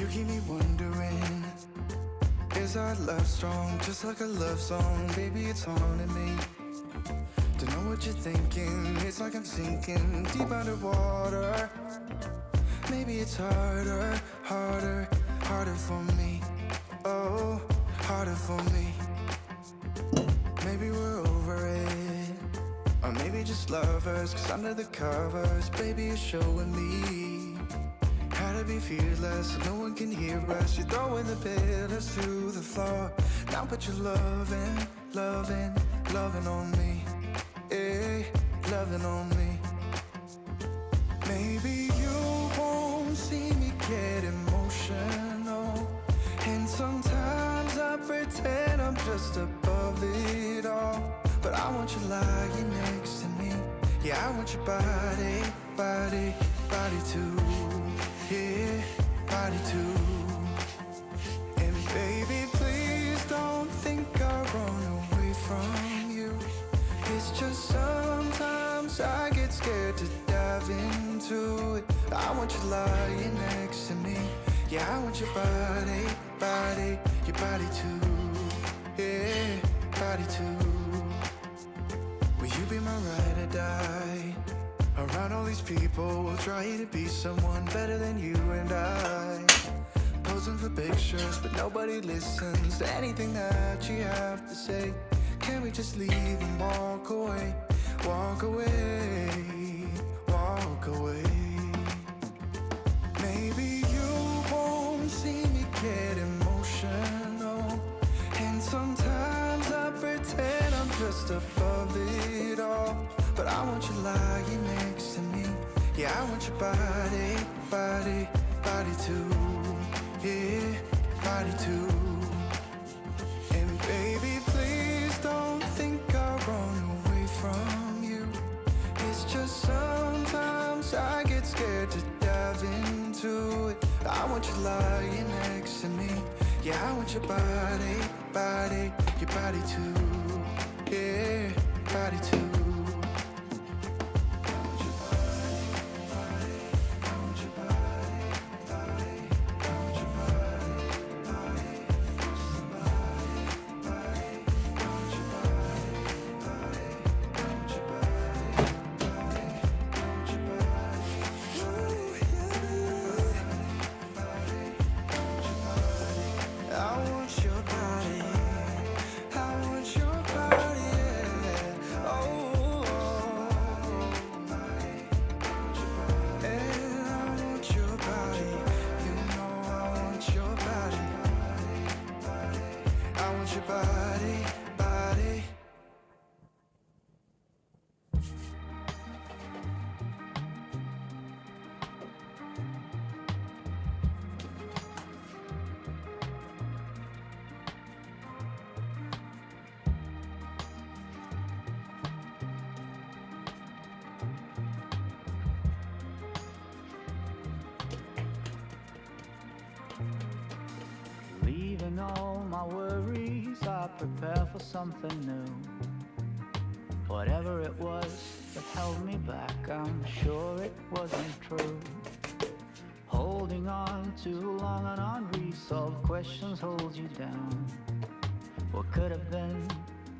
You keep me wondering, is our love strong? Just like a love song, baby, it's haunting me. Don't know what you're thinking, it's like I'm sinking deep underwater. Maybe it's harder, harder, harder for me. Oh, harder for me. Maybe we're over it, or maybe just lovers, 'cause under the covers, baby, you're showing me how to be fearless so no one can hear us. You're throwing the pillars to the floor. Now put your loving, loving, loving on me. Eh, loving on me. Maybe you won't see me get emotional, and sometimes I pretend I'm just above it all. But I want you lying next to me. Yeah, I want your body, body, body too. Yeah, body too. And baby, please don't think I'll run away from you. It's just sometimes I get scared to dive into it. I want you lying next to me. Yeah, I want your body, body, your body too. Yeah, body too. Will you be my ride or die? Around all these people, trying to be someone better than you and I. Posing for pictures, but nobody listens to anything that you have to say. Can we just leave and walk away? Walk away, walk away. Maybe you won't see me get emotional, and sometimes I pretend I'm just above it all. But I want you lying next to me. Yeah, I want your body, body, body too. Yeah, body too. And baby, please don't think I'll run away from you. It's just sometimes I get scared to dive into it. I want you lying next to me. Yeah, I want your body, body, your body too. Yeah, body too. Leaving all my worries, I prepare for something new. Whatever it was that held me back, I'm sure it wasn't true. Holding on too long and unresolved questions hold you down. What could have been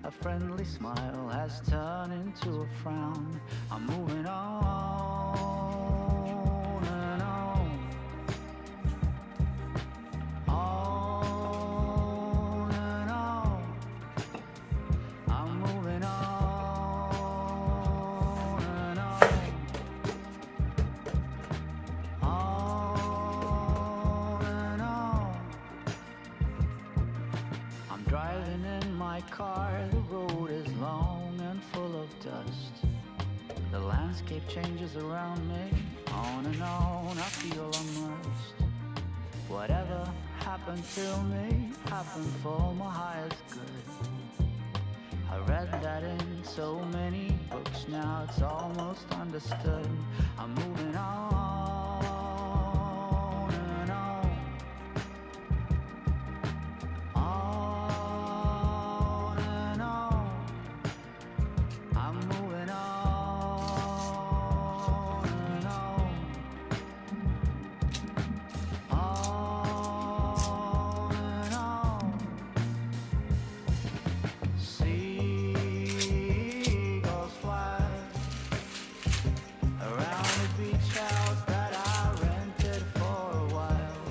a friendly smile has turned into a frown. I'm moving on and on and on. I'm moving on and on and on. I'm driving in my car, the road is long and full of dust. The landscape changes around me, on and on, I feel unrest. Whatever happened to me, happened for my highest good. I read that in so many books, now it's almost understood. I'm moving on and on. On and on. I'm moving on and on. On and on. Seagulls fly around the beach house that I rented for a while.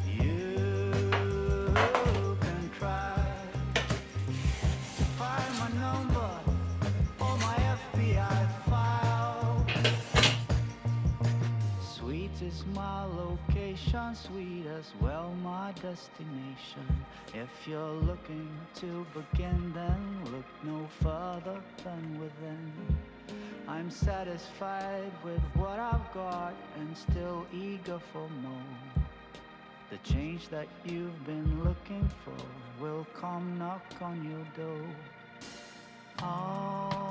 You can try to find my number or my FBI file. Sweet is my location, sweet as well my destination. If you're looking to begin, then look no further than within. I'm satisfied with what I've got and still eager for more. The change that you've been looking for will come knock on your door. Oh.